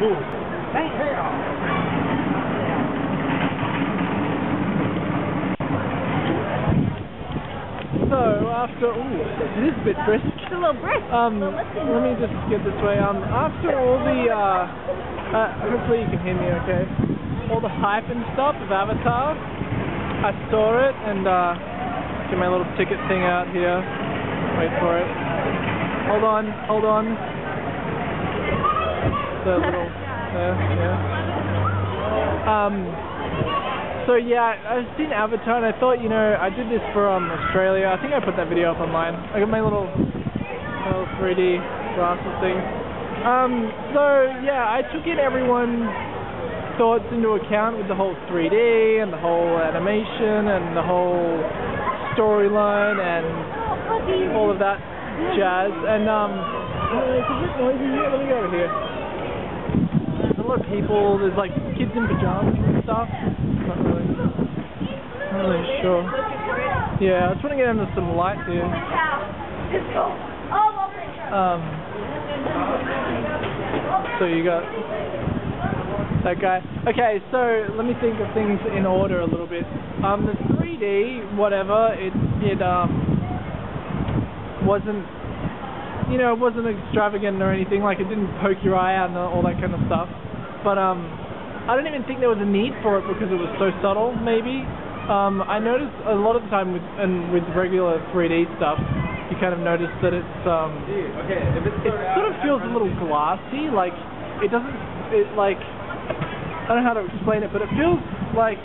So after, it is a bit brisk. It's a little brisk. Let me just get this way. After all the, hopefully you can hear me okay. All the hype and stuff of Avatar, I saw it and get my little ticket thing out here. Wait for it. Hold on. The little, yeah. So yeah, I've seen Avatar and I thought, you know, I did this for Australia. I think I put that video up online. I got my little 3D glasses thing. So yeah, I took in everyone's thoughts into account with the whole 3D and the whole animation and the whole storyline and all of that jazz. And it's a bit noisy here. Let me go over here. There's a lot of people. There's like kids in pajamas and stuff. Not really sure. Yeah, I just want to get into some light here. So you got that guy. Okay, so let me think of things in order a little bit. The 3D, whatever, it wasn't, you know, it wasn't extravagant or anything. Like it didn't poke your eye out and all that kind of stuff. But I don't even think there was a need for it because it was so subtle, maybe. I noticed a lot of the time with regular 3D stuff, you kind of notice that it sort of feels a little glassy, like I don't know how to explain it, but it feels like,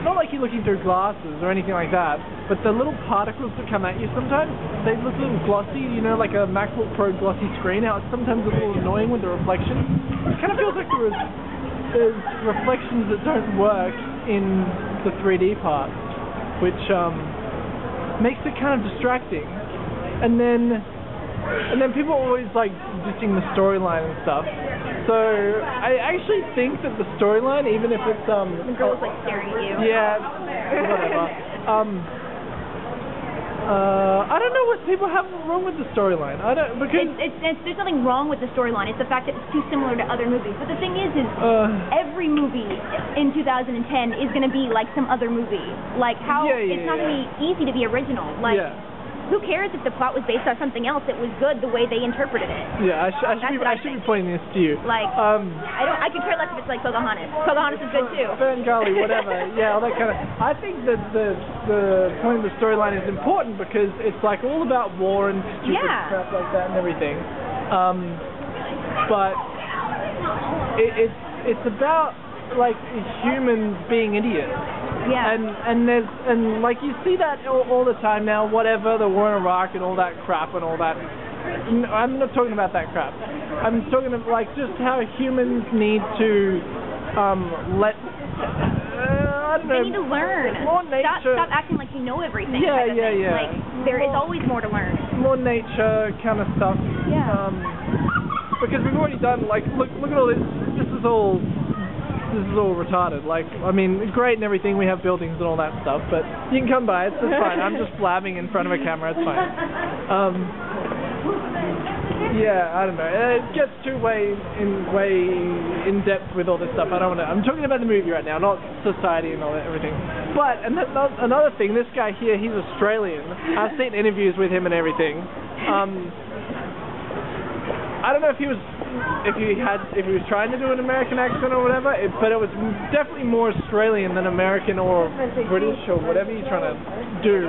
not like you're looking through glasses or anything like that, but the little particles that come at you sometimes, they look a little glossy, you know, like a MacBook Pro glossy screen, how it's sometimes a little annoying with the reflections. It kind of feels like there's reflections that don't work in the 3D part, which makes it kind of distracting. And then people always like dissing the storyline and stuff. So I actually think that the storyline, even if it's the girl's like staring at you. Yeah, whatever. I don't know what people have wrong with the storyline. I don't, because there's nothing wrong with the storyline. It's the fact that it's too similar to other movies. But the thing is every movie in 2010 is going to be like some other movie. Like how it's not going to be easy to be original. Like who cares if the plot was based on something else that was good the way they interpreted it? Yeah, I should be pointing this to you. Like I could care less if it's like Pocahontas. Pocahontas is good too. FernGully, whatever. Yeah, all that kind of. I think that the point of the storyline is important because it's like all about war and stupid crap like that and everything. But it's about like humans being idiots. Yeah. And like you see that all the time now, whatever, the war in Iraq and all that crap and all that. I'm not talking about that crap. I'm talking about like just how humans need to I don't know. They need to learn. More nature. Stop acting like you know everything. Yeah. Like there is always more to learn. More nature kind of stuff. Yeah. Because we've already done like look at all this. This is all retarded. Like, I mean, great and everything, we have buildings and all that stuff, but you can come by, it's fine. I'm just blabbing in front of a camera, it's fine. Yeah, I don't know. It gets too way in depth with all this stuff. I don't want to. I'm talking about the movie right now, not society and all that, everything. But another thing, this guy here, he's Australian. I've seen interviews with him and everything. I don't know if he was trying to do an American accent or whatever, but it was definitely more Australian than American or British or whatever you're trying to do.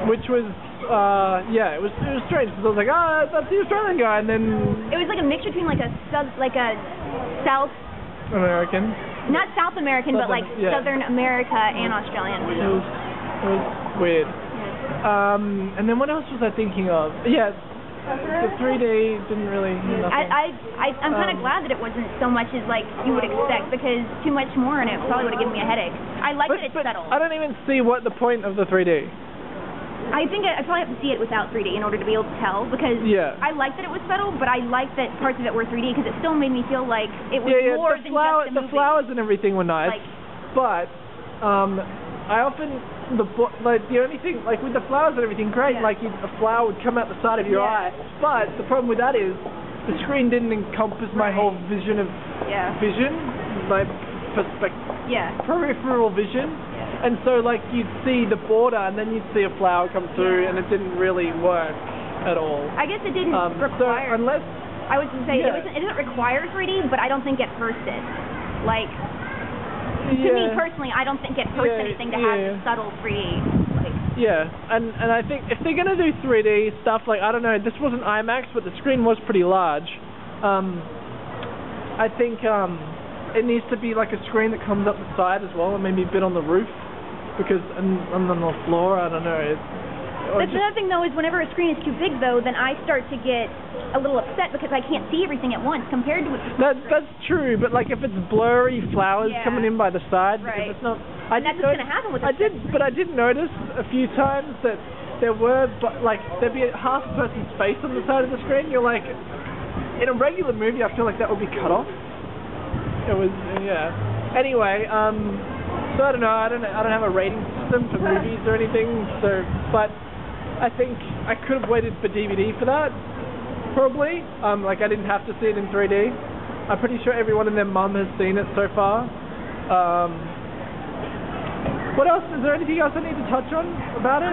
Which was it was strange because I was like, that's the Australian guy, and then it was like a mix between like a South American, not South American, but like Southern America and Australian. It was weird. And then what else was I thinking of? Yeah. The 3D didn't really mean nothing. I'm kind of glad that it wasn't so much as like you would expect, because too much more and it probably would have given me a headache. I like that it's subtle. I don't even see what the point of the 3D. I think I probably have to see it without 3D in order to be able to tell, because I like that it was subtle, but I like that parts of it were 3D because it still made me feel like it was more than just a movie. The flowers and everything were nice, but I often the only thing, like with the flowers and everything, great, like a flower would come out the side of your eye, but the problem with that is the screen didn't encompass my whole vision of vision, my peripheral vision. And so, like, you'd see the border, and then you'd see a flower come through, and it didn't really work at all. I guess it didn't require... So unless... I was going to say, it doesn't require 3D, but I don't think it hurts it. Like, to me personally, I don't think it hurts anything to have the subtle 3D. Like. Yeah, and I think if they're going to do 3D stuff, like, I don't know, this wasn't IMAX, but the screen was pretty large. I think it needs to be like a screen that comes up the side as well, and maybe a bit on the roof. Because on the floor, I don't know. That's another thing, though, is whenever a screen is too big, though, then I start to get a little upset because I can't see everything at once compared to that's true, but like if it's blurry flowers coming in by the side, because it's not. That's what's going to happen with but I did notice a few times that there were, there'd be half a person's face on the side of the screen. You're like, in a regular movie, I feel like that would be cut off. It was, Anyway, so I don't know. I don't have a rating system for movies or anything. So, but I think I could have waited for DVD for that. Probably. Like I didn't have to see it in 3D. I'm pretty sure everyone and their mum has seen it so far. What else? Is there anything else I need to touch on about it?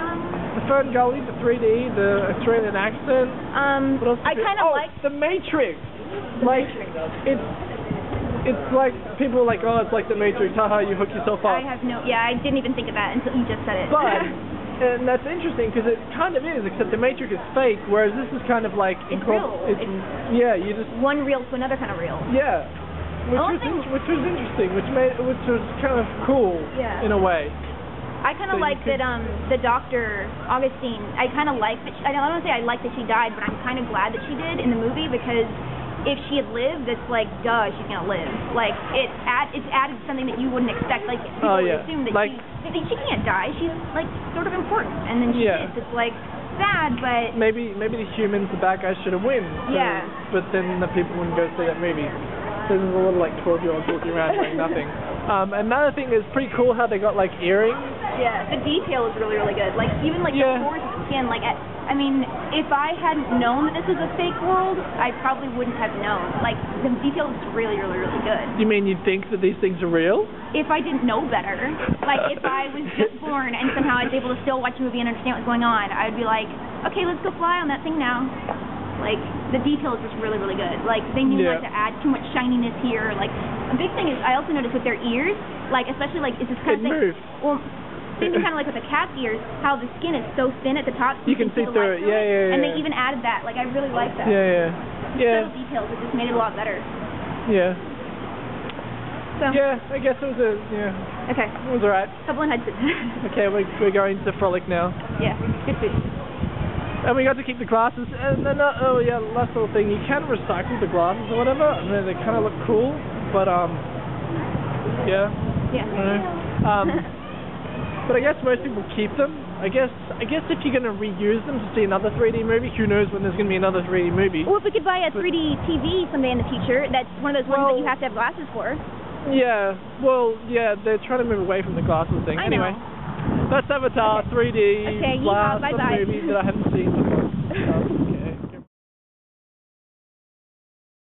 The FernGully, the 3D, the Australian accent. What else? I kind of like the Matrix. It's like, people are like, oh, it's like the Matrix, haha, you hook yourself up. I didn't even think of that until you just said it. But, and that's interesting, because it kind of is, except the Matrix is fake, whereas this is kind of like... It's real. You just... One reel to another kind of reel. Yeah. Which was interesting, which was kind of cool, in a way. I kind of like that the doctor, Augustine, I kind of like that I don't want to say I like that she died, but I'm kind of glad that she did in the movie, because... if she had lived, it's like, duh, she's gonna live. Like, it's added something that you wouldn't expect. Like, people would assume that she can't die. She's, like, sort of important. And then she is. It's, like, sad, but... Maybe the humans, the bad guys, should have won. Yeah. But then the people wouldn't go see that movie. So there's a little, like, 12-year-old walking around doing nothing. Another thing is pretty cool how they got, like, earrings. Yeah, the detail is really, really good. Like, even, like, the pores of the skin, like... I mean, if I hadn't known that this was a fake world, I probably wouldn't have known. Like, the detail is really, really, really good. You mean you'd think that these things are real? If I didn't know better. Like, if I was just born and somehow I was able to still watch a movie and understand what's going on, I would be like, okay, let's go fly on that thing now. Like, the detail is just really, really good. Like, they knew not to add too much shininess here. Like, a big thing is, I also noticed with their ears, like, especially, like, it's this kind of thing. Well, same thing kind of like with the cat's ears, how the skin is so thin at the top. You can see through it, And they even added that. Like, I really like that. Subtle details, it just made it a lot better. Yeah. So. Yeah, I guess it was Okay. It was alright. Couple of headsets. Okay, we're going to Frolic now. Yeah, good food. And we got to keep the glasses, and then, last little thing, you can recycle the glasses or whatever, and then they kind of look cool, but, Yeah. I don't know. But I guess most people keep them. I guess if you're going to reuse them to see another 3D movie, who knows when there's going to be another 3D movie. Well, if we could buy a 3D TV someday in the future, that's one of those ones that you have to have glasses for. Yeah, they're trying to move away from the glasses thing. Anyway, that's Avatar 3D, last movie that I haven't seen.